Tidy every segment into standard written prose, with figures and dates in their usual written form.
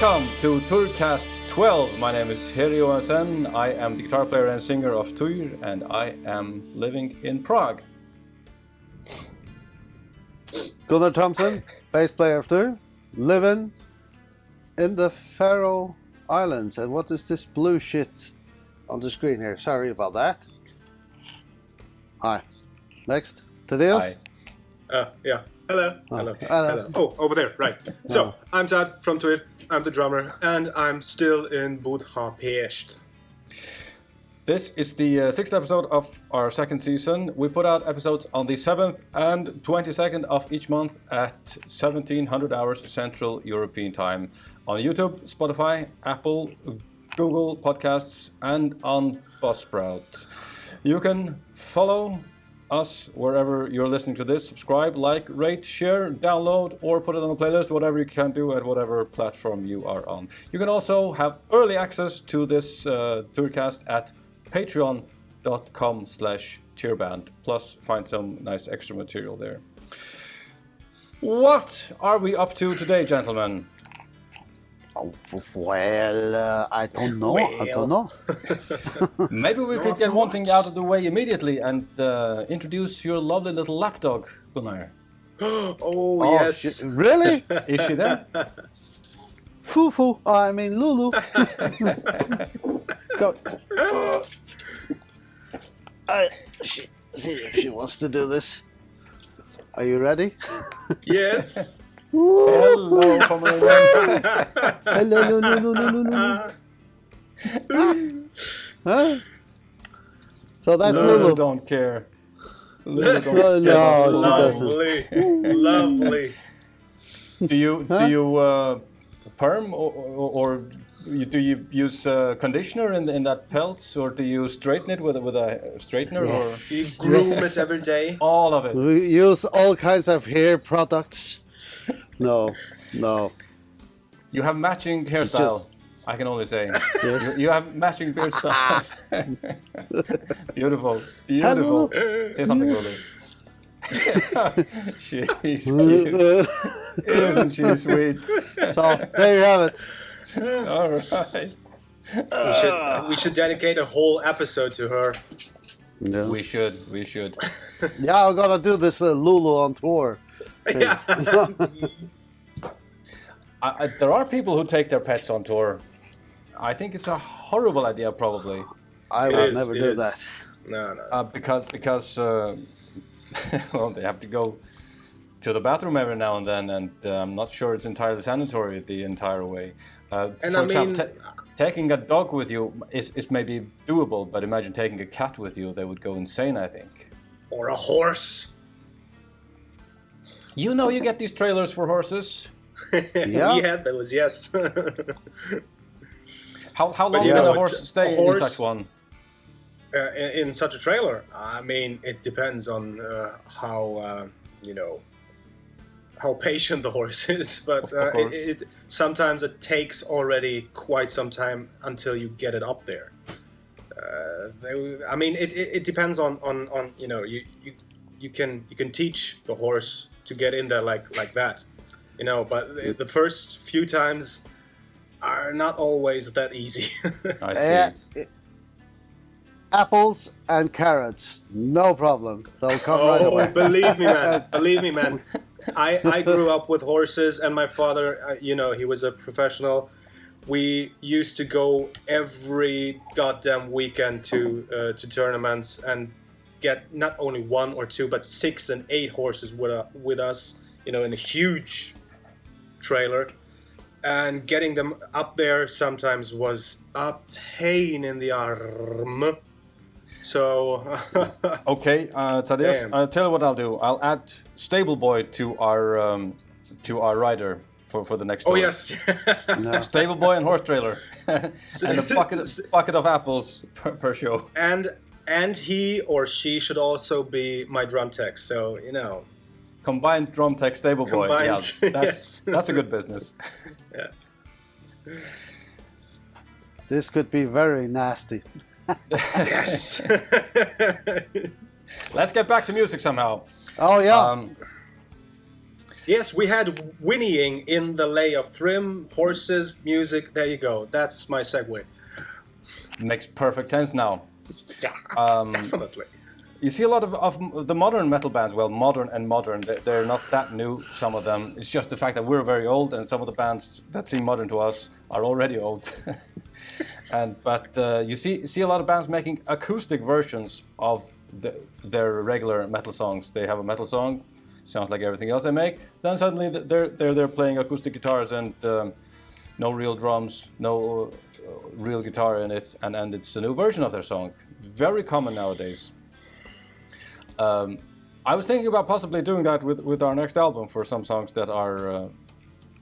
Welcome to Týrcast 12. My name is Heri Johansen. I am the guitar player and singer of Týr, and I am living in Prague. Gunnar Thompson, bass player of Týr, living in the Faroe Islands. And what is this blue shit on the screen here? Sorry about that. Hi. Next, Tadeusz. Hi. Yeah. Hello. Hello. Oh, over there. Right. So, I'm Tad from Týr. I'm the drummer, and I'm still in Budapest. This is the sixth episode of our second season. We put out episodes on the 7th and 22nd of each month at 1700 hours Central European Time on YouTube, Spotify, Apple, Google Podcasts, and on Buzzsprout. You can follow us wherever you're listening to this. Subscribe, like, rate, share, download, or put it on a playlist, whatever you can do at whatever platform you are on. You can also have early access to this Týrcast at patreon.com/Týrband. Plus find some nice extra material there. What are we up to today, gentlemen? Oh, well, I don't know. Maybe we could get one thing out of the way immediately and introduce your lovely little lapdog, Gunnar. Oh, yes. Really? Is she there? Fufu. I mean Lulu. Go. See if she wants to do this. Are you ready? Yes. Hello, Pomeranian. Hello, no. Huh? So that's Lulu Lulu. don't care. Lulu don't No, care. she doesn't. Lovely. Do you perm or do you use conditioner in that pelts, or do you straighten it with a straightener? Yes. You groom it every day. Or all of it? We use all kinds of hair products. No. You have matching hairstyle. I can only say. Yes. You have matching beard styles. Beautiful. Hello. Say something, Lulu. She's cute. Isn't she sweet? So there you have it. All right. We should dedicate a whole episode to her. Yeah. We should. Yeah, I'm gonna do this Lulu on tour. Yeah. There are people who take their pets on tour. I think it's a horrible idea, probably. I will never do that. No. Because well, they have to go to the bathroom every now and then, and I'm not sure it's entirely sanitary the entire way. For example, taking a dog with you is maybe doable, but imagine taking a cat with you; they would go insane, I think. Or a horse. You know, you get these trailers for horses. Yeah. We had those, yes. How long can a horse stay in such one? In such a trailer, I mean, it depends on how patient the horse is. But sometimes it takes already quite some time until you get it up there. It depends on you can teach the horse to get in there like that, But the first few times are not always that easy. I see. Apples and carrots, no problem. They'll come right away. Believe me, man. I grew up with horses, and my father, he was a professional. We used to go every goddamn weekend to tournaments and get not only one or two, but 6 and 8 horses with us, in a huge trailer. And getting them up there sometimes was a pain in the arm. So... Okay, Tadeusz, I'll tell you what I'll do. I'll add Stable Boy to our rider for the next tour. Oh, yes. No. Stable Boy and horse trailer. And a bucket of apples per show. And he or she should also be my drum tech, so, Combined drum tech Stable Boy. Combined, Yeah, yes. That's a good business. Yeah. This could be very nasty. Yes. Let's get back to music somehow. Oh yeah. Yes, we had whinnying in the lay of Thrym, horses, music. There you go. That's my segue. Makes perfect sense now. Yeah, definitely. You see a lot of the modern metal bands, well, modern, they're not that new, some of them. It's just the fact that we're very old, and some of the bands that seem modern to us are already old. But you see a lot of bands making acoustic versions of their regular metal songs. They have a metal song, sounds like everything else they make. Then suddenly they're playing acoustic guitars and no real drums, no real guitar in it, and it's a new version of their song. Very common nowadays. I was thinking about possibly doing that with our next album for some songs that are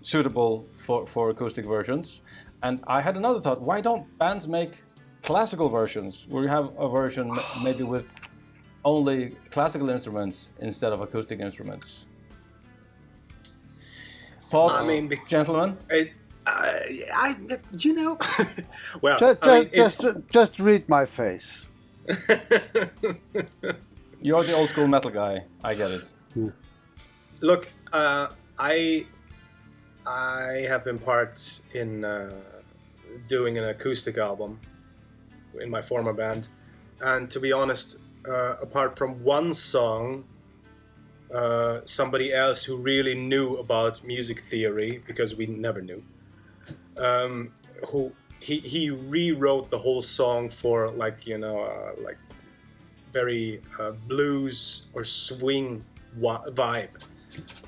suitable for acoustic versions. And I had another thought: why don't bands make classical versions where you have a version maybe with only classical instruments instead of acoustic instruments? Thoughts, gentlemen? You know, well, just read my face. You're the old school metal guy. I get it. Look, I have been part in doing an acoustic album in my former band, and to be honest, apart from one song, somebody else who really knew about music theory, because we never knew, he rewrote the whole song for like very blues or swing vibe.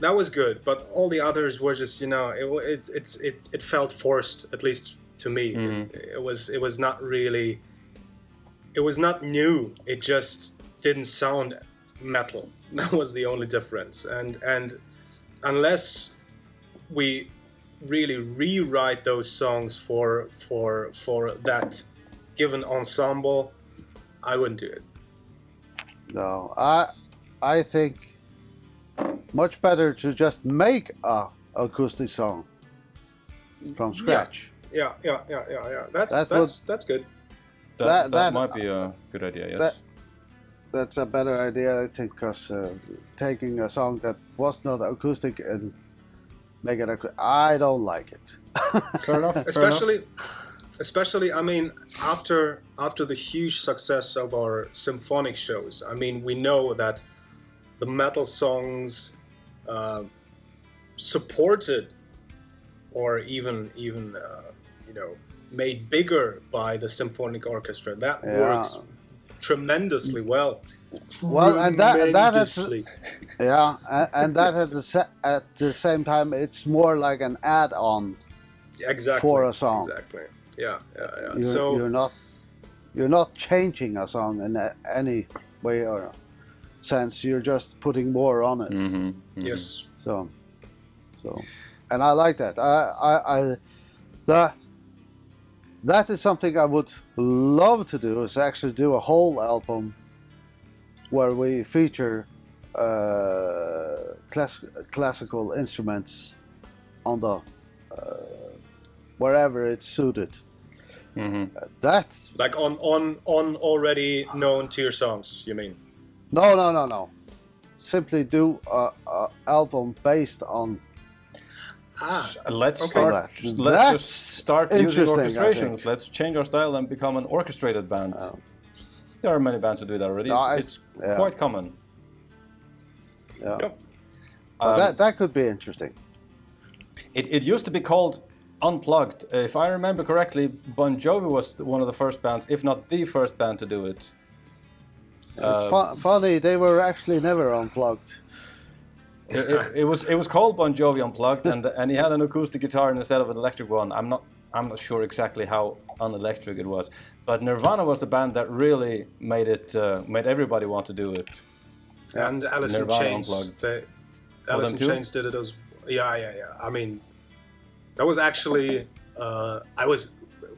That was good, but all the others were just it felt forced, at least to me. Mm-hmm. It was not really. It was not new. It just didn't sound metal. That was the only difference. And unless we really rewrite those songs for that given ensemble, I wouldn't do it. No, I think much better to just make a acoustic song from scratch. Yeah. That's good. That might be a good idea. Yes. That's a better idea, I think, because taking a song that was not acoustic and make it acoustic, I don't like it. Fair enough. Especially, I mean, after the huge success of our symphonic shows, I mean, we know that the metal songs supported or even made bigger by the symphonic orchestra, that works tremendously well. Well, and that at the same time, it's more like an add-on for a song. Exactly. Yeah. You're not changing a song in any way or sense. You're just putting more on it. Mm-hmm. Mm-hmm. Yes. So, and I like that. That is something I would love to do. Is actually do a whole album where we feature classical instruments on the wherever it's suited. Mm-hmm. That's like on already known Týr songs, you mean? No. Simply do a album based on. Let's just start using orchestrations. Let's change our style and become an orchestrated band. There are many bands who do that already. It's quite common. Yeah. Yep. That could be interesting. It used to be called Unplugged. If I remember correctly, Bon Jovi was one of the first bands, if not the first band to do it. It's funny, they were actually never unplugged. It was called Bon Jovi Unplugged, and he had an acoustic guitar instead of an electric one. I'm not sure exactly how unelectric it was, but Nirvana was the band that really made everybody want to do it. And Alice in Chains. Alice in Chains did it as yeah. I mean, that was actually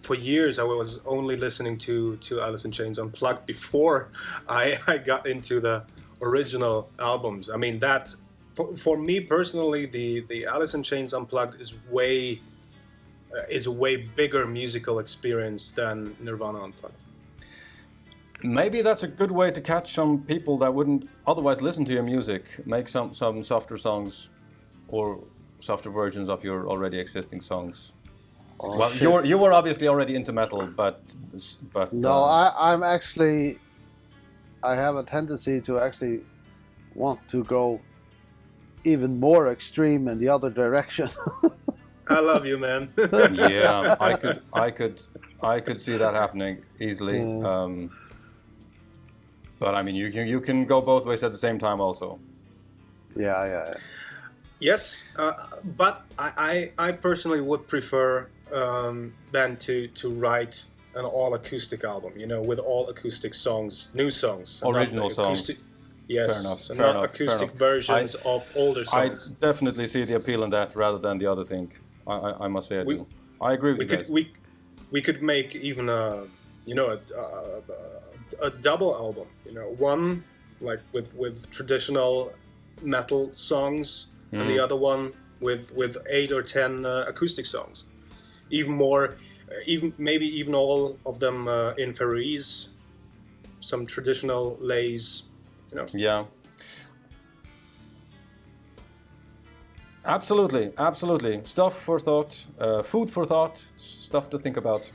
for years I was only listening to Alice in Chains Unplugged before I got into the original albums. I mean, that for me personally, the Alice in Chains Unplugged is a way bigger musical experience than Nirvana Unplugged. Maybe that's a good way to catch some people that wouldn't otherwise listen to your music. Make some softer songs. or softer versions of your already existing songs? Oh, Well, shit. you were obviously already into metal, but No, I'm actually. I have a tendency to actually want to go even more extreme in the other direction. I love you, man. yeah, I could see that happening easily. But I mean, you can go both ways at the same time, also. Yeah. Yes, but I personally would prefer than to write an all acoustic album, with all acoustic songs, new songs, and not Original the songs. acoustic. Yes, Fair enough, so fair not enough, fair acoustic enough. versions of older I songs. definitely see the appeal in that rather than the other thing. I must say I do. I agree with you guys. We could make even a double album, one like with traditional metal songs, and the other one with 8 or 10 acoustic songs, even more, maybe even all of them in Faroese, some traditional lays, Yeah. Absolutely. Stuff for thought, food for thought, stuff to think about.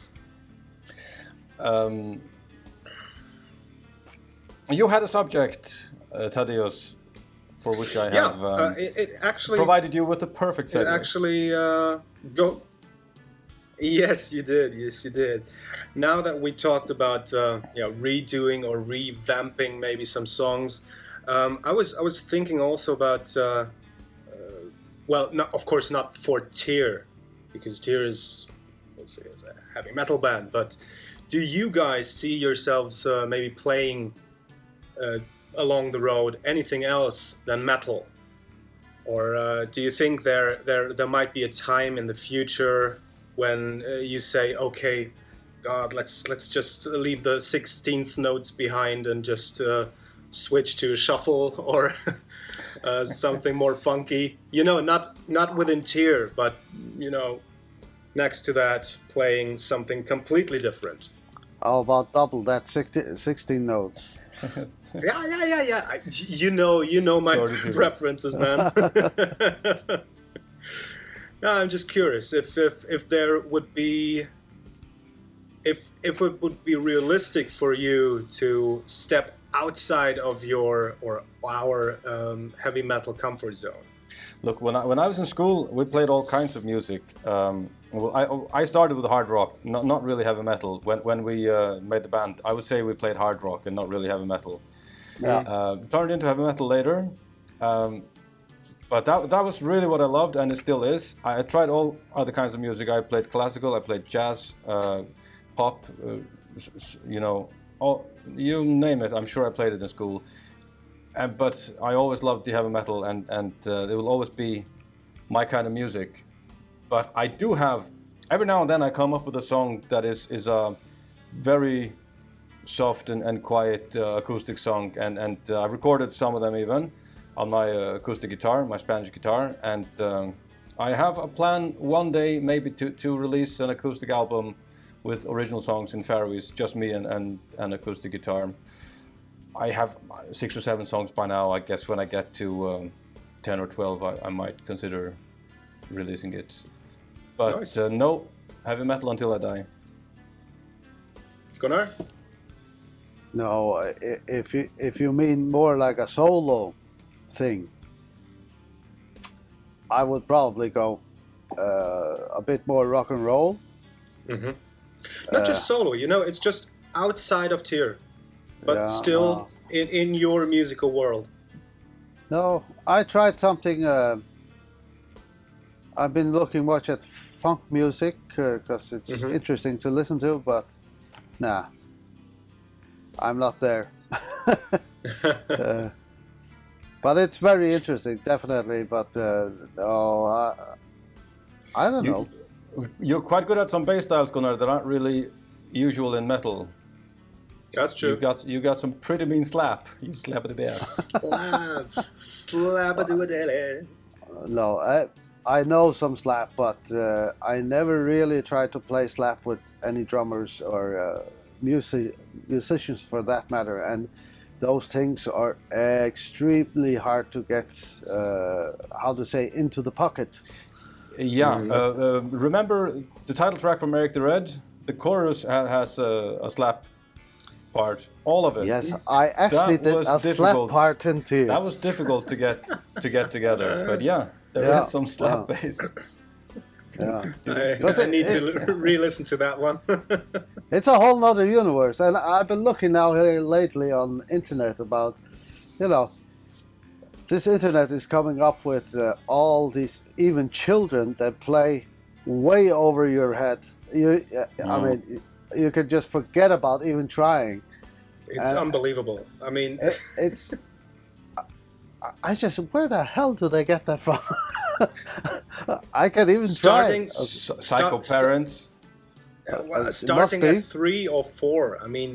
You had a subject, Thaddeus, for which I have it actually provided you with the perfect segue. It actually go. Yes, you did. Now that we talked about redoing or revamping maybe some songs, I was thinking also about of course not for Týr, because Týr is a heavy metal band. But do you guys see yourselves maybe playing along the road anything else than metal? Or do you think there might be a time in the future when you say, okay, God, let's just leave the 16th notes behind and just switch to shuffle or something more funky? Not within Týr, but next to that, playing something completely different. How about double that 16 notes? Yeah. You know my preferences, man. No, I'm just curious if there would be, if it would be realistic for you to step outside of your or our heavy metal comfort zone. Look, when I was in school, we played all kinds of music. I started with hard rock, not really heavy metal. When we made the band, I would say we played hard rock and not really heavy metal. Yeah. Turned into heavy metal later, but that was really what I loved, and it still is. I tried all other kinds of music. I played classical, I played jazz, pop, all, you name it. I'm sure I played it in school. But I always loved the heavy metal, and it will always be my kind of music. But I do have, every now and then I come up with a song that is a very soft and quiet acoustic song, and I recorded some of them even on my acoustic guitar, my Spanish guitar, and I have a plan one day maybe to release an acoustic album with original songs in Faroese, just me and acoustic guitar. I have 6 or 7 songs by now. I guess when I get to 10 or 12, I might consider releasing it. But nice. No, heavy metal until I die. Gunnar? No, if you mean more like a solo thing, I would probably go a bit more rock and roll. Mm-hmm. Not just solo, it's just outside of Týr, but still in your musical world. No, I tried something. I've been looking much at funk music because it's interesting to listen to, but nah, I'm not there. But it's very interesting, definitely. But no, I don't know. You're quite good at some bass styles, Gunnar, that aren't really usual in metal. That's true. You got some pretty mean slap. You slap it there. Slap a do a daily. No, I know some slap, but I never really tried to play slap with any drummers or musicians for that matter. And those things are extremely hard to get, into the pocket. Yeah, remember the title track from Eric the Red? The chorus has a slap part, all of it. Yes, I actually did a slap part into it. That was difficult to get together, but yeah, there is some slap bass. Yeah, I need to re-listen to that one. It's a whole nother universe, and I've been looking now here lately on internet about, this internet is coming up with all these even children that play way over your head. I mean, you could just forget about even trying. It's unbelievable. I mean, it's. I just, where the hell do they get that from? I can't even try. Psycho parents. Well, starting at 3 or 4. I mean,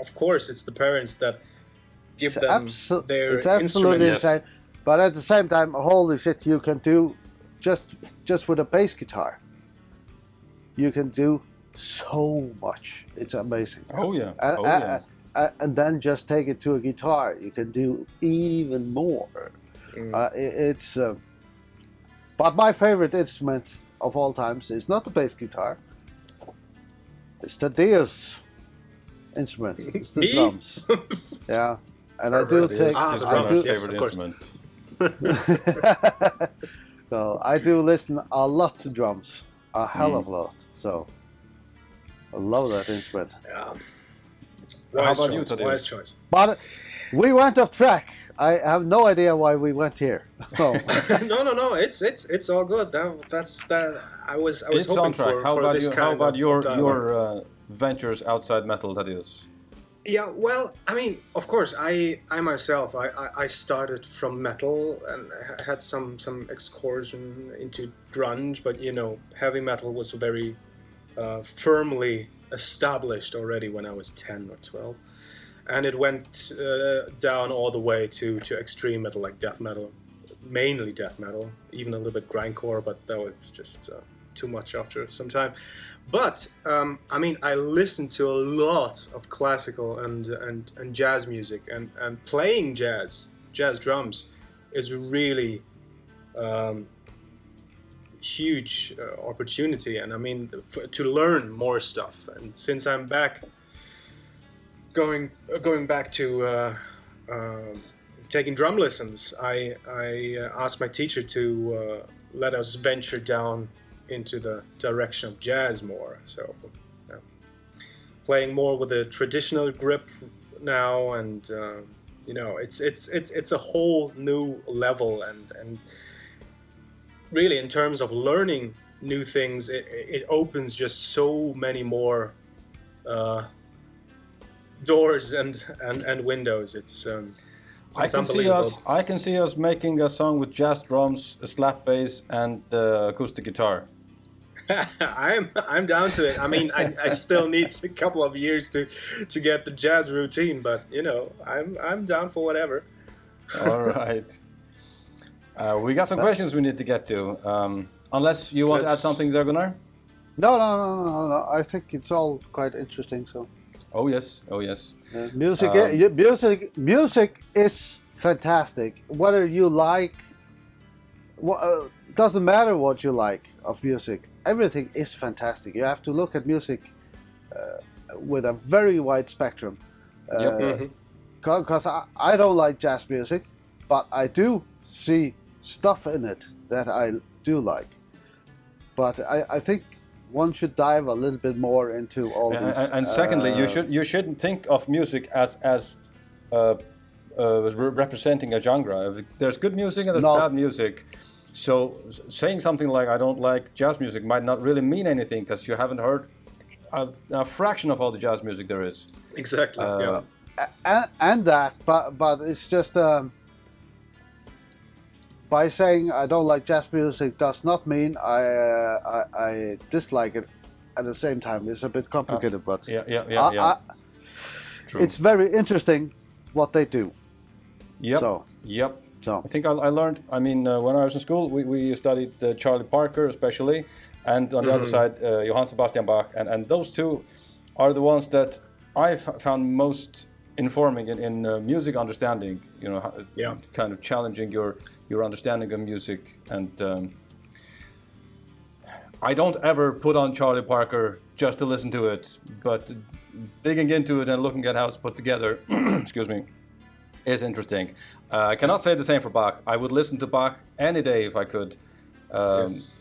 of course it's the parents that give them their it's absolutely instruments. insane. But at the same time, holy shit, you can do just with a bass guitar. You can do so much. It's amazing. Oh yeah. And then just take it to a guitar. You can do even more. But my favorite instrument of all times is not the bass guitar. It's the Deus instrument. It's the drums. Yeah, and I do take. The drums, yes, favorite of course. instrument. So I do listen a lot to drums, a hell of a lot. So I love that instrument. Yeah. How about you, Tadeusz? Wise choice. But we went off track. I have no idea why we went here. So. No. It's all good. That's that. I was It's hoping on track. for How about this you? kind How about of your dialogue. ventures outside metal, Tadeusz? Yeah, well, I mean, of course, I myself, I started from metal and had some excursion into grunge, but heavy metal was very firmly established already when I was 10 or 12, and it went down all the way to extreme metal, like death metal, mainly death metal, even a little bit grindcore, but that was just too much after some time. But I mean, I listened to a lot of classical and jazz music, and playing jazz drums is really huge opportunity. And I mean, to learn more stuff. And since I'm back, going back to taking drum lessons, I asked my teacher to let us venture down into the direction of jazz more, so playing more with a traditional grip now, and it's a whole new level, and really in terms of learning new things, it opens just so many more doors and windows. It's unbelievable. I can see us making a song with jazz drums, a slap bass, and acoustic guitar. I'm down to it. I mean, I still need a couple of years to get the jazz routine, but I'm down for whatever. All right. We got some questions we need to get to. Unless you want to add something there, Gunnar? No. I think it's all quite interesting. So. Oh yes. Music is fantastic. Whether you like, doesn't matter what you like of music. Everything is fantastic. You have to look at music with a very wide spectrum. Because I don't like jazz music, but I do see stuff in it that I do like. But I think one should dive a little bit more into all these. And secondly, you shouldn't think of music as representing a genre. There's good music and there's bad music. So saying something like I don't like jazz music might not really mean anything because you haven't heard a fraction of all the jazz music there is. Exactly. Yeah. And that, but it's just by saying I don't like jazz music does not mean I dislike it. At the same time, it's a bit complicated, but yeah. True. It's very interesting what they do. Yep. So I think I learned. I mean, when I was in school, we studied Charlie Parker especially, and on the other side, Johann Sebastian Bach, and those two are the ones that I found most informing in music understanding. You know, kind of challenging your understanding of music. And I don't ever put on Charlie Parker just to listen to it, but digging into it and looking at how it's put together, excuse me, is interesting. I cannot say the same for Bach. I would listen to Bach any day if I could. Yes.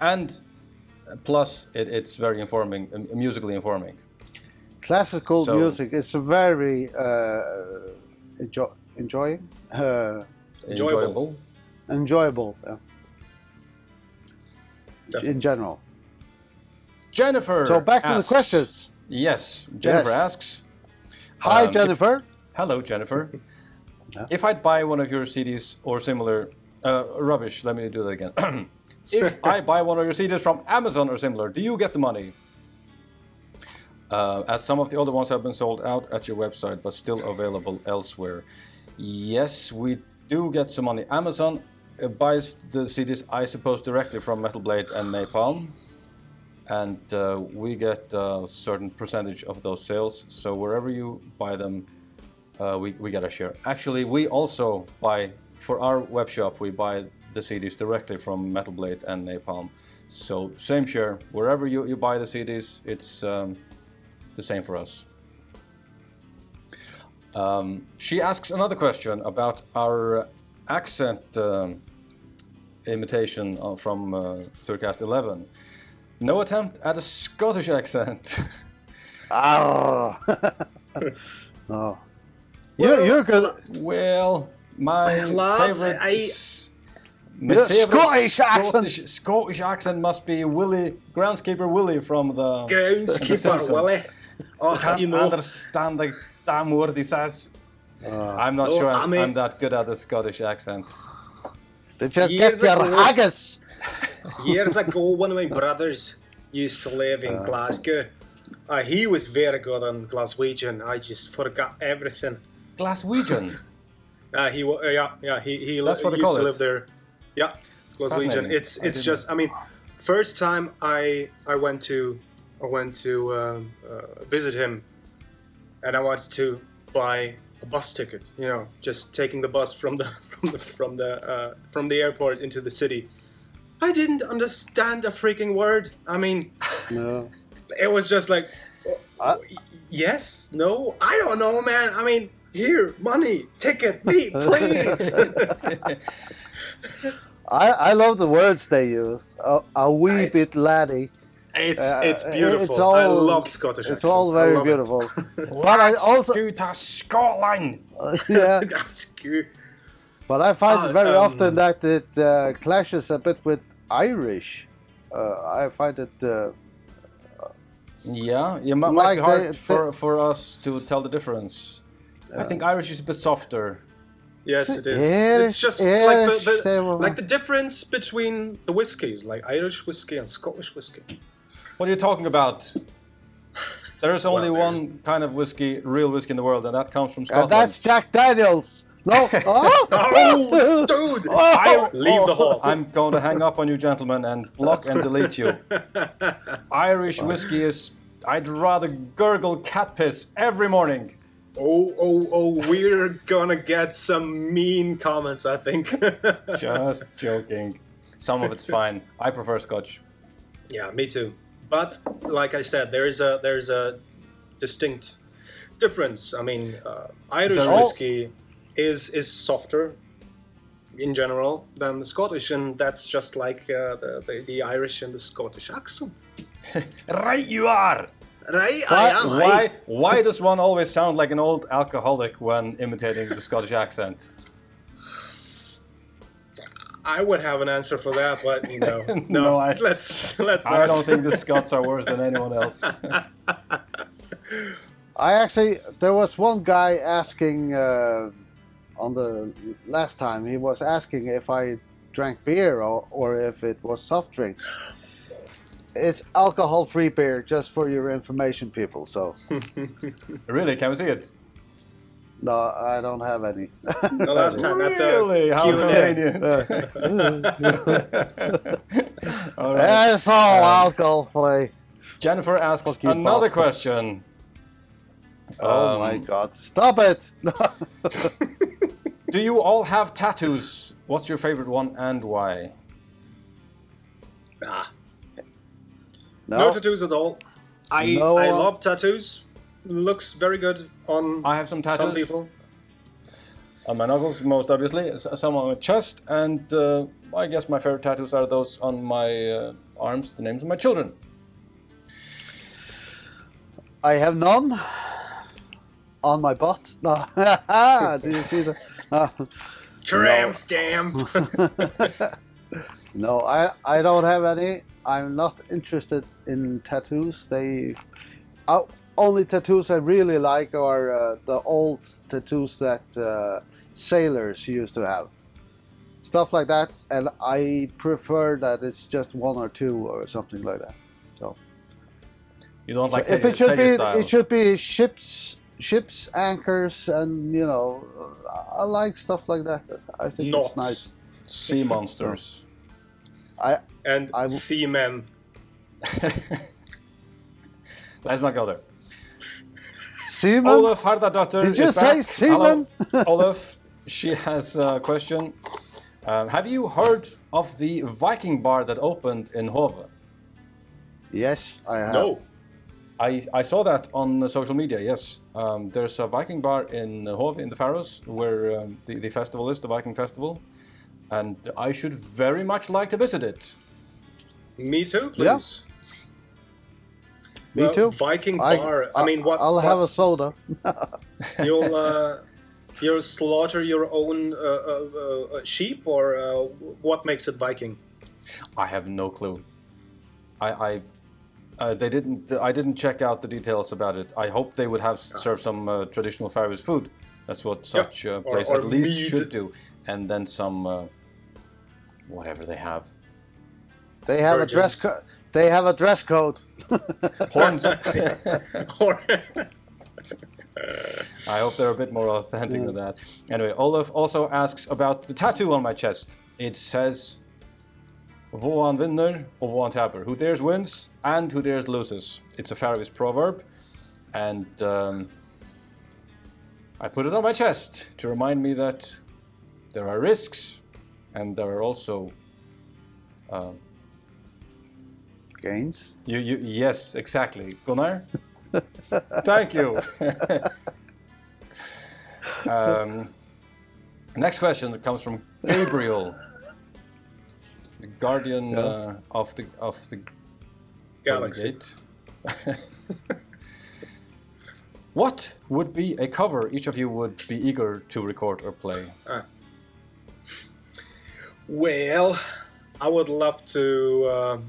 And plus, it's very informing, musically informing. Classical So- music is very enjoyable. Enjoyable, yeah, Definitely. in general. Jennifer. So back to the asks- questions. Yes, Jennifer Yes. asks. Hi, if- Jennifer. Hello, Jennifer. Yeah. If I'd buy one of your CDs or similar, rubbish. Let me do that again. If I buy one of your CDs from Amazon or similar, do you get the money? As some of the other ones have been sold out at your website, but still available elsewhere. Yes, we do get some money. Amazon buys the CDs, I suppose, directly from Metal Blade and Napalm, and we get a certain percentage of those sales. So wherever you buy them, we get a share. Actually, we also buy, for our web shop, we buy the CDs directly from Metal Blade and Napalm. So same share. Wherever you buy the CDs, it's the same for us. She asks another question about our accent imitation from Týrcast 11. No attempt at a Scottish accent. Oh. No. You're good. Well, my Lads, favorite, The Scottish accent. Scottish accent must be Willie, groundskeeper Willie from the The Groundskeeper Simpsons. Willie. Oh, Can't you know. understand the damn word he says. I'm not No, sure I mean- I'm that good at the Scottish accent. Did you Years get your ago- haggis? Years ago, one of my brothers used to live in Glasgow. He was very good on Glaswegian. I just forgot everything. Glaswegian. He That's what they used call to it. live there. Yeah, Glaswegian. Fascinating. It's I didn't just. I mean, first time I went to visit him, and I wanted to buy a bus ticket. You know, just taking the bus from the airport into the city. I didn't understand a freaking word. I mean, No. it was just like, Uh, yes, no, I don't know, man. I mean, here, money, ticket, me, please. I love the words they use. A wee It's- bit laddie. It's beautiful. It's all, I love Scottish It's accent. all I very love it. beautiful. But I also, Go to Scotland. yeah. That's good. But I find very often um, that it clashes a bit with Irish. I find it. Yeah, it might Like be hard they- for us to tell the difference. I think Irish is a bit softer. Yes, it is. Irish- It's just Irish, like they were- like the difference between the whiskies, like Irish whiskey and Scottish whiskey. What are you talking about? There is only Well, one kind of whiskey, real whiskey in the world, and that comes from And Scotland. that's Jack Daniels. No. Oh, Oh, dude! Leave the hall. I'm going to hang up on you, gentlemen, and block and delete you. Irish whiskey is. I'd rather gurgle cat piss every morning. Oh, we're gonna get some mean comments, I think. Just joking. Some of it's fine. I prefer Scotch. Yeah, me too. But like I said, there's a distinct difference. I mean, Irish They're all- whiskey is softer in general than the Scottish, and that's just like the Irish and the Scottish accent. Right, you are. Right, I am. Why does one always sound like an old alcoholic when imitating the Scottish accent? I would have an answer for that, but you know, No, I- let's not. I don't think the Scots are worse than anyone else. there was one guy asking on the last time. He was asking if I drank beer or if it was soft drinks. It's alcohol-free beer, just for your information, people. So Really, can we see it? no, I don't have any. The last time at the Really? How Q&A. convenient. All right. It's all alcohol-free. Jennifer asks Fuck you, another bastard. question. Oh my God! Stop it! Do you all have tattoos? What's your favorite one and why? Nah. No. No tattoos at all. I love tattoos. Looks very good on I have some tattoos. some people. On my knuckles, most obviously. Some on my chest, and I guess my favorite tattoos are those on my arms, the names of my children. I have none on my butt. No. Did you see that? Tramp stamp. No, I don't have any. I'm not interested in tattoos. Only tattoos I really like are the old tattoos that sailors used to have. Stuff like that, and I prefer that it's just one or two or something like that. So You don't like if it style. should be ships, anchors, and I like stuff like that. I think it's nice. Sea monsters. And seamen. Let's not go there. Seaman? Olaf Hardadottir Did you is say back. seaman? Hello, Olaf. She has a question. Have you heard of the Viking bar that opened in Hove? Yes, I have. No. I saw that on social media, yes. There's a Viking bar in Hove in the Faroes where the festival is, the Viking festival. And I should very much like to visit it. Me too, please. Me too. Viking bar. I mean, what? I'll have a soda. You'll slaughter your own sheep, or what makes it Viking? I have no clue. I didn't check out the details about it. I hope they would have serve some traditional Faroese food. That's what such a place or at least meat. should do. And then some whatever they have. They have Virgins. a dress code. They have a dress code. Horns. Or I hope they're a bit more authentic than that. Anyway, Olaf also asks about the tattoo on my chest. It says, "Voan vinner och voan tapper." Who dares wins and who dares loses. It's a Faroese proverb, and I put it on my chest to remind me that there are risks, and there are also Gains. Yes, exactly, Gunnar. Thank you. Next question comes from Gabriel, the guardian of the galaxy. gate. What would be a cover each of you would be eager to record or play? Well, I would love to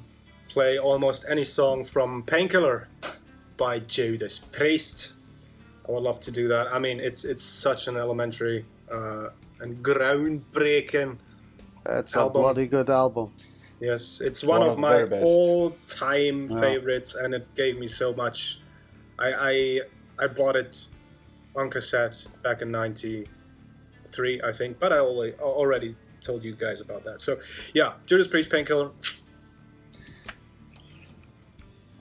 play almost any song from Painkiller by Judas Priest. I would love to do that. I mean, it's such an elementary and groundbreaking It's album. a bloody good album. Yes, it's one of my the very best. all-time favorites, and it gave me so much. I bought it on cassette back in '93, I think, but I already told you guys about that. So, yeah, Judas Priest, Painkiller.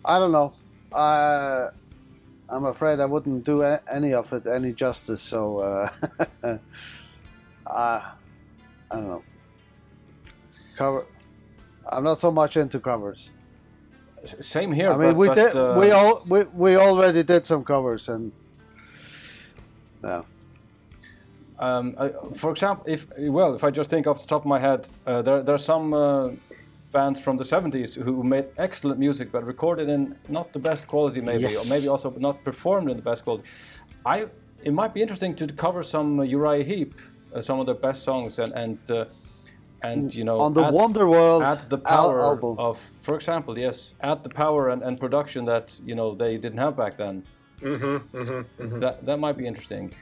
I don't know. I'm afraid I wouldn't do any of it any justice. So I don't know. Cover. I'm not so much into covers. Same here. I mean, we already did some covers, and yeah. For example, if I just think off the top of my head, there are some bands from the 70s who made excellent music, but recorded in not the best quality, maybe, Yes. or maybe also not performed in the best quality. It might be interesting to cover some Uriah Heep, some of their best songs, and you know, on the Wonderworld add the power album. of, for example, yes, add the power and production that they didn't have back then. That might be interesting.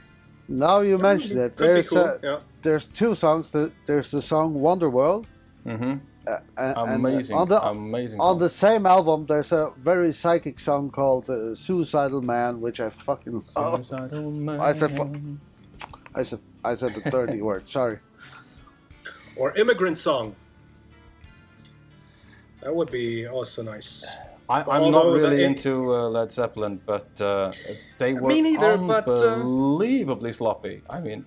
Now you mention it, Could be cool. Yeah. there's two songs. There's the song Wonderworld. Amazing, amazing. On Song. the same album, there's a very psychic song called "Suicidal Man," which I fucking. Suicidal Man. I said the dirty word. Sorry. Or Immigrant Song. That would be also nice. I'm not Although really into Led Zeppelin, but they were Me neither, but, unbelievably sloppy. I mean,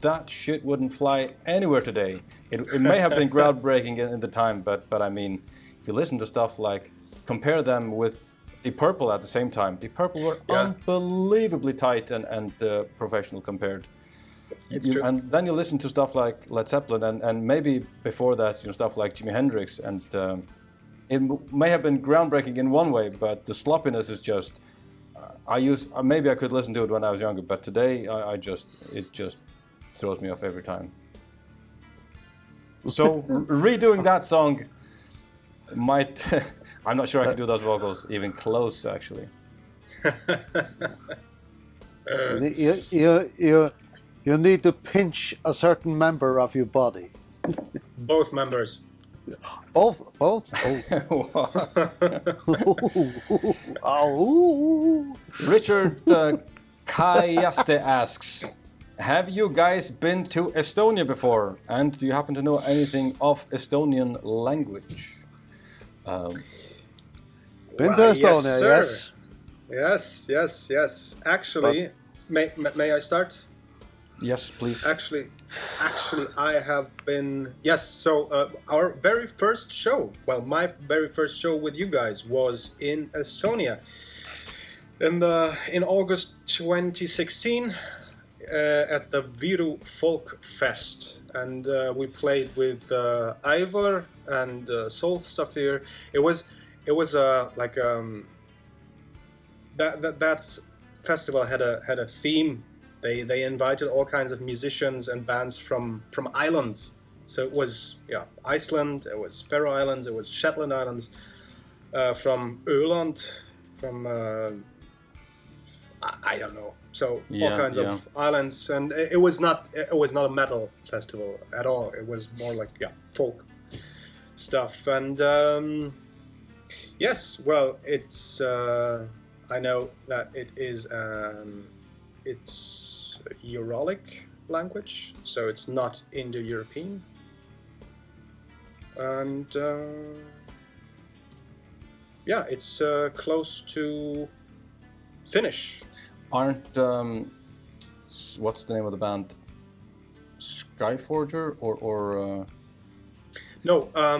that shit wouldn't fly anywhere today. It may have been groundbreaking in the time, but I mean, if you listen to stuff like, compare them with Deep Purple at the same time. Deep Purple were unbelievably tight and professional compared. It's true. And then you listen to stuff like Led Zeppelin and maybe before that, stuff like Jimi Hendrix, and it may have been groundbreaking in one way, but the sloppiness is just. Maybe I could listen to it when I was younger, but today it just throws me off every time. So redoing that song might. I'm not sure I could do those vocals even close, actually. You need to pinch a certain member of your body. Both members. Both. Oh. Oh. Richard Kayaste asks, have you guys been to Estonia before? And do you happen to know anything of Estonian language? Been to Estonia, yes. Yes. Actually, may I start? Yes, please. Actually, I have been. Yes. So our very first show. Well, my very first show with you guys was in Estonia. In August 2016, at the Viru Folk Fest, and we played with Ivor and Soul Stuff here. It was like that festival had a theme. They invited all kinds of musicians and bands from islands. So it was Iceland, it was Faroe Islands, it was Shetland Islands, from Öland, from I don't know. So all kinds of islands, and it was not a metal festival at all. It was more like folk stuff. And yes, well, it's I know that it is it's Uralic language, so it's not Indo-European, and it's close to Finnish. Aren't what's the name of the band? Skyforger or No, I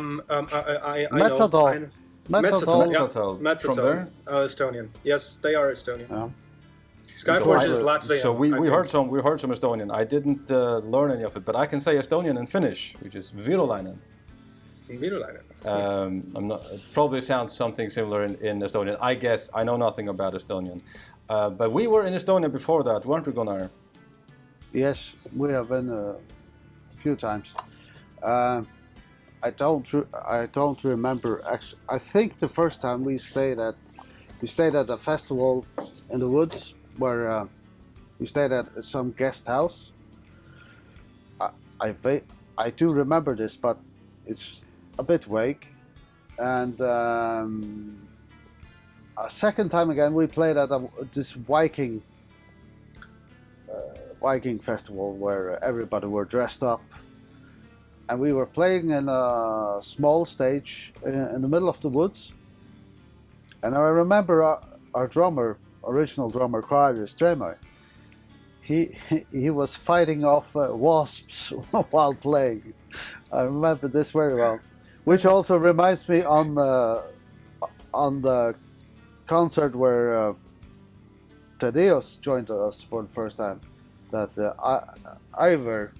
Metsadal. know. Metsadal. From there? Estonian. Yes, they are Estonian. Yeah. Skyforge is Latvian. So we heard some Estonian. I didn't learn any of it, but I can say Estonian and Finnish, which is Virolainen. I'm not. It probably sounds something similar in Estonian. I guess I know nothing about Estonian, but we were in Estonia before that, weren't we, Gunnar? Yes, we have been a few times. I don't remember. Actually, I think the first time we stayed at a festival in the woods where we stayed at some guest house. I do remember this, but it's a bit vague. And a second time again, we played at this Viking festival where everybody were dressed up, and we were playing in a small stage in the middle of the woods. And I remember our original drummer, Carter Stremmer, he was fighting off wasps while playing. I remember this very well, which also reminds me on the concert where Thaddeus joined us for the first time, that Ivor,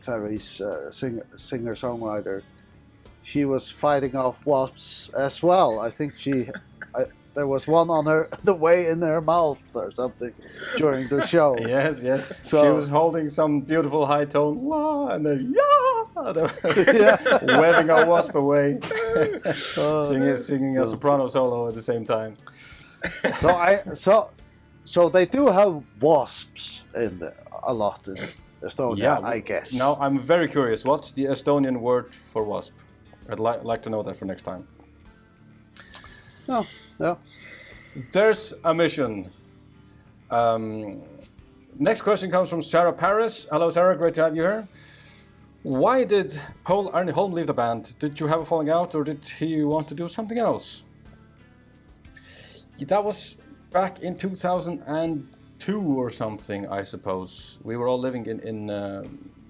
Ferry's singer-songwriter, she was fighting off wasps as well. I think there was one on the way in her mouth or something during the show. Yes. So, she was holding some beautiful high tone, wah, and then waving a wasp away, singing a soprano solo at the same time. So they do have wasps in there a lot in Estonia, I guess. Now I'm very curious. What's the Estonian word for wasp? I'd like to know that for next time. No. There's a mission. Next question comes from Sarah Paris. Hello, Sarah. Great to have you here. Why did Paul Arne Holm leave the band? Did you have a falling out, or did he want to do something else? That was back in 2002 or something, I suppose. We were all living in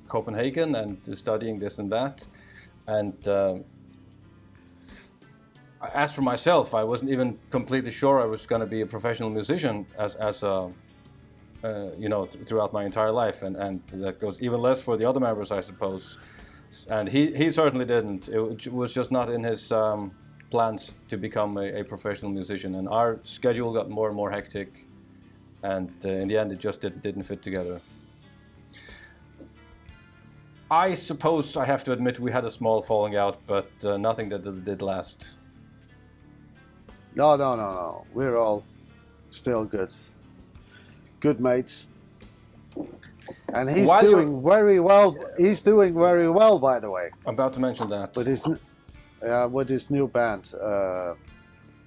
Copenhagen and studying this and that. And as for myself, I wasn't even completely sure I was going to be a professional musician as throughout my entire life, and that goes even less for the other members, I suppose. And he certainly didn't. It was just not in his plans to become a professional musician, and our schedule got more and more hectic, and in the end it just didn't fit together. I suppose I have to admit we had a small falling out, but nothing that did last. No. We're all still good mates. And he's doing very well. He's doing very well, by the way. I'm about to mention that. With his new band,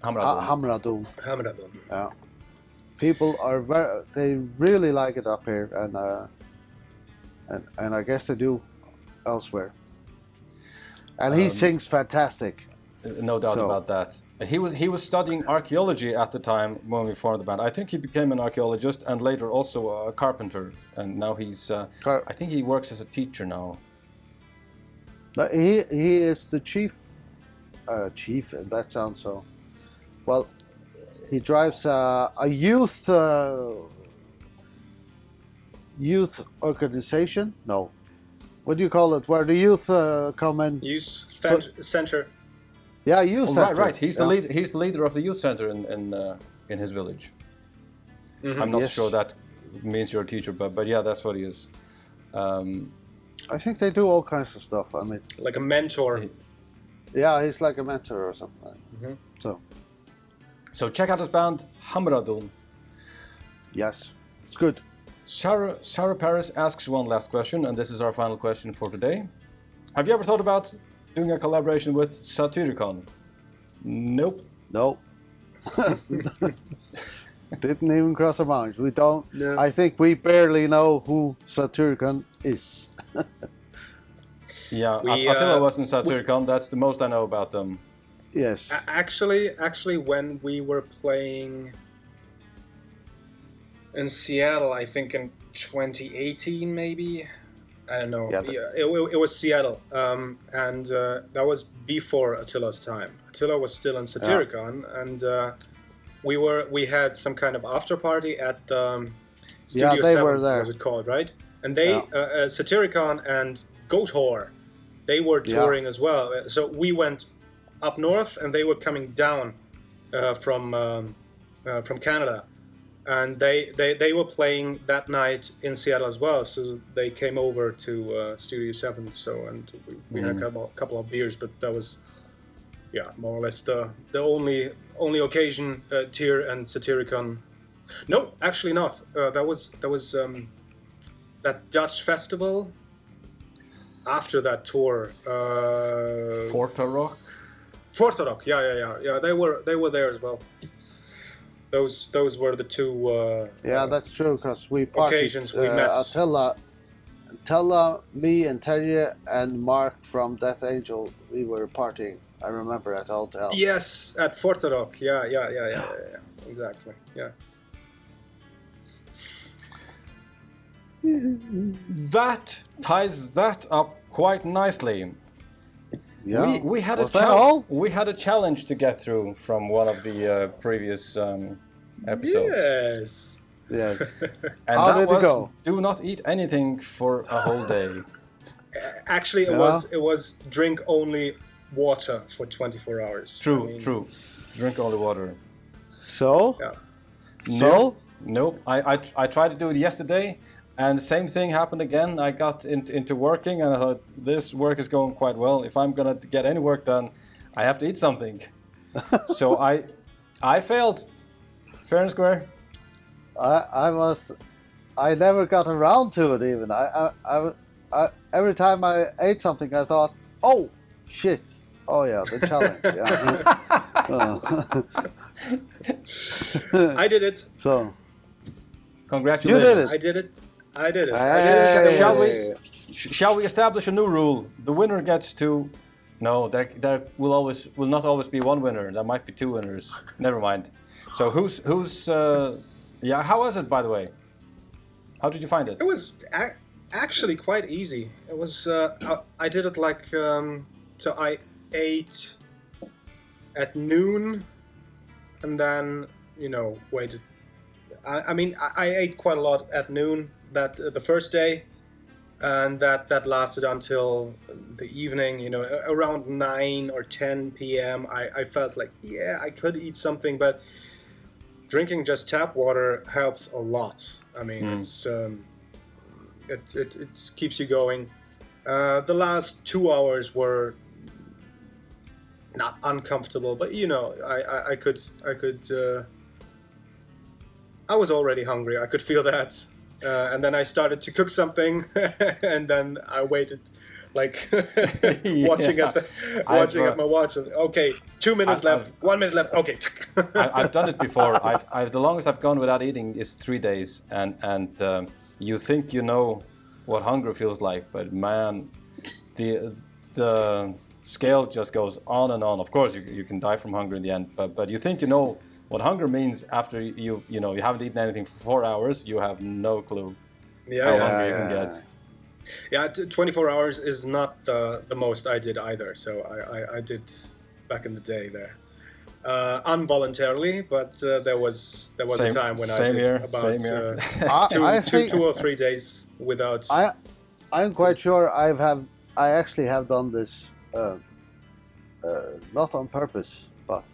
Hamradun. Hamradun. Yeah. People they really like it up here, and I guess they do elsewhere. And he sings fantastic. No doubt about that. He was studying archaeology at the time when we formed the band. I think he became an archaeologist and later also a carpenter. And now he's I think he works as a teacher now. He is the chief, and that sounds so. Well, he drives a youth organization. No, what do you call it? Where the youth come in? Youth center. Yeah, youth center. Right. He's the lead. He's the leader of the youth center in his village. Mm-hmm. I'm not sure that means you're a teacher, but yeah, that's what he is. I think they do all kinds of stuff. I mean, like a mentor. Yeah, he's like a mentor or something. Mm-hmm. So check out his band Hamradun. Yes, it's good. Sarah Paris asks one last question, and this is our final question for today. Have you ever thought about doing a collaboration with Satyricon? Nope. No. Didn't even cross our minds. We don't. No. I think we barely know who Satyricon is. Yeah, Attila was in Satyricon. That's the most I know about them. Yes. Actually, when we were playing in Seattle, I think in 2018, maybe. I don't know. Yeah, it was Seattle, and that was before Attila's time. Attila was still in Satyricon, and we had some kind of after party at Studio 7, was it called, right? And they Satyricon and Goathor, they were touring as well. So we went up north, and they were coming down from Canada. And they were playing that night in Seattle as well, so they came over to Studio 7. So we had a couple of beers, but that was more or less the only occasion Tyr and Satyricon. No, actually not. That was that Dutch festival after that tour. Fortarok. Fortarok, yeah. They were there as well. Those were the two. That's true, because we occasions we met. Attila, me, and Terje and Mark from Death Angel, we were partying. I remember at hotel. Yes, at Fortarok. Yeah. Exactly. Yeah. That ties that up quite nicely. Yeah. We had a challenge to get through from one of the previous episodes. Yes. And how did it go? Do not eat anything for a whole day. Actually, it was drink only water for 24 hours. True. Drink only water. So? Yeah. So? Nope. I tried to do it yesterday. And the same thing happened again. I got into working, and I thought, this work is going quite well. If I'm gonna get any work done, I have to eat something. So I failed, fair and square. I never got around to it even. I every time I ate something, I thought, oh shit, oh yeah, the challenge. I did it. So, congratulations. You did it. I did it. Hey. Shall we establish a new rule? The winner gets to. No, there will not always be one winner. There might be two winners. Never mind. So who's yeah? How was it, by the way? How did you find it? It was actually quite easy. It was I did it like so I ate at noon, and then waited. I mean I ate quite a lot at noon that the first day, and that lasted until the evening. Around 9 or 10 p.m. I felt like I could eat something, but drinking just tap water helps a lot. I mean, it's it keeps you going. The last 2 hours were not uncomfortable, but I could. I was already hungry. I could feel that, and then I started to cook something, and then I waited, like watching at my watch. Okay, 2 minutes left. 1 minute left. Okay. I've done it before. I've the longest I've gone without eating is 3 days, and you think you know what hunger feels like, but man, the scale just goes on and on. Of course, you can die from hunger in the end, but you think you know what hunger means after you haven't eaten anything for 4 hours. You have no clue how hungry you can get. Yeah, 24 hours is not the most I did either. So I did back in the day there, involuntarily, but there was a time when I did about 2 or 3 days without. I'm quite sure I actually have done this, not on purpose, but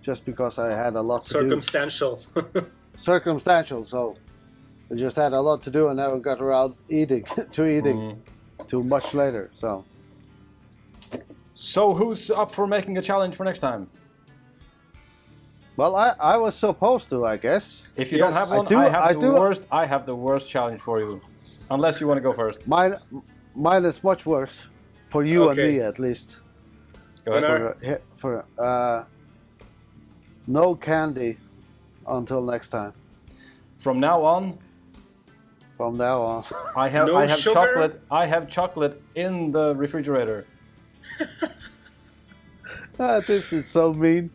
just because I had a lot to circumstantial. do. Circumstantial. So I just had a lot to do, and never got around eating too much later. So who's up for making a challenge for next time? Well, I was supposed to, I guess. If you don't have one, I have the worst challenge for you. Unless you want to go first. Mine is much worse. For you and me, at least. Go ahead. For no candy until next time. From now on, I have sugar? chocolate. I have chocolate in the refrigerator. This is so mean.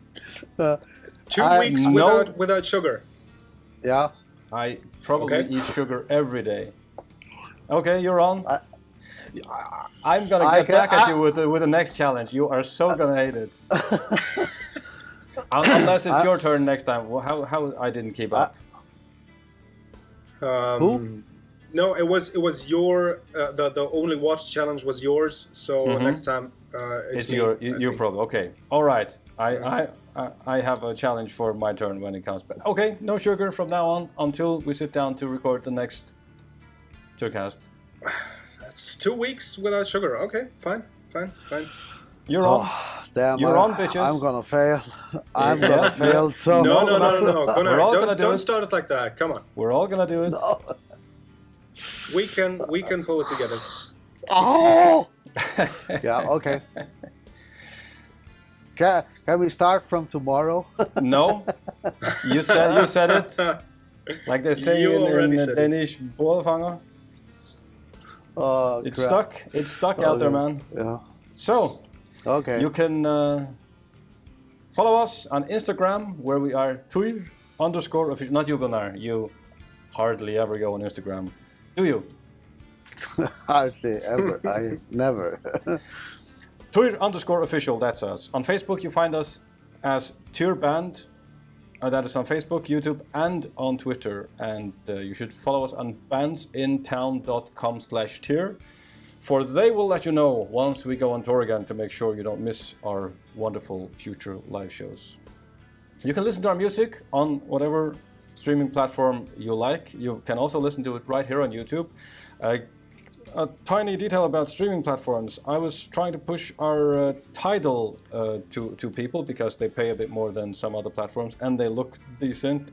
2 weeks without sugar. Yeah. I probably eat sugar every day. Okay, you're on. I'm gonna get back at you with the next challenge. You are so gonna hate it. Unless it's your turn next time. How I didn't keep up. Who? No, it was your the only watch challenge was yours. So next time it's your problem. Okay, all right. I have a challenge for my turn when it comes back. Okay, no sugar from now on until we sit down to record the next Týrcast. That's 2 weeks without sugar. Okay, fine. You're on. Damn, you're on, bitches. I'm gonna fail. I'm gonna fail. So no. Gunnar, don't it. start it like that. Come on. We're all gonna do it. No. We can pull it together. Oh. Yeah. Okay. Can we start from tomorrow? No. You said it. Like they say in Danish, bålfanger. Oh, it's stuck. It's stuck out there, man. Yeah. So, okay. You can follow us on Instagram, where we are Týr_official. Not you, Gunnar. You hardly ever go on Instagram, do you? Hardly ever. I never. Týr_official. That's us. On Facebook, you find us as Týrband. That is on Facebook, YouTube, and on Twitter. And you should follow us on bandsintown.com/Týr, for they will let you know once we go on tour again to make sure you don't miss our wonderful future live shows. You can listen to our music on whatever streaming platform you like. You can also listen to it right here on YouTube. A tiny detail about streaming platforms. I was trying to push our Tidal to people because they pay a bit more than some other platforms and they look decent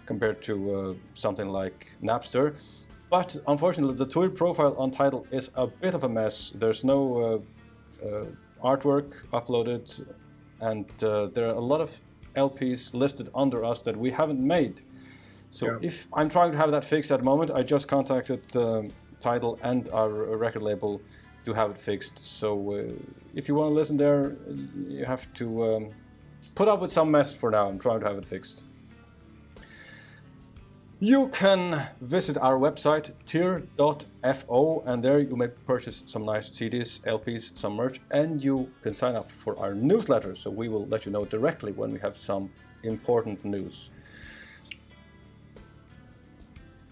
compared to something like Napster. But unfortunately, the Týr profile on Tidal is a bit of a mess. There's no artwork uploaded, and there are a lot of LPs listed under us that we haven't made. So if I'm trying to have that fixed at the moment, I just contacted Tidal and our record label to have it fixed. So if you want to listen there, you have to put up with some mess for now. I'm trying to have it fixed. You can visit our website, Týr.fo, and there you may purchase some nice CDs, LPs, some merch, and you can sign up for our newsletter, so we will let you know directly when we have some important news.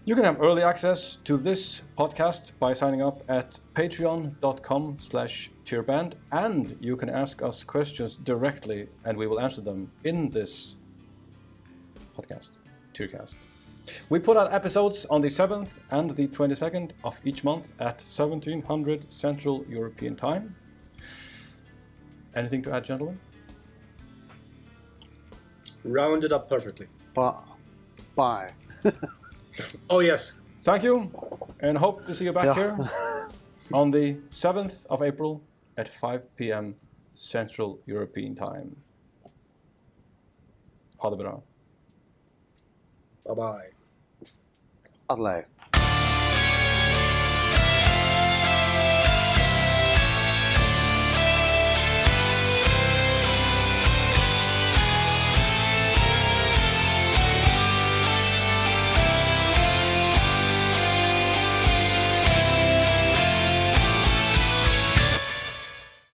You can have early access to this podcast by signing up at patreon.com/Týrband, and you can ask us questions directly, and we will answer them in this podcast, Týrcast. We put out episodes on the 7th and the 22nd of each month at 1700 Central European Time. Anything to add, gentlemen? Rounded up perfectly. Bye. Oh, yes. Thank you, and hope to see you back here on the 7th of April at 5 p.m. Central European Time. Ha det bra. Bye-bye. Adelaide.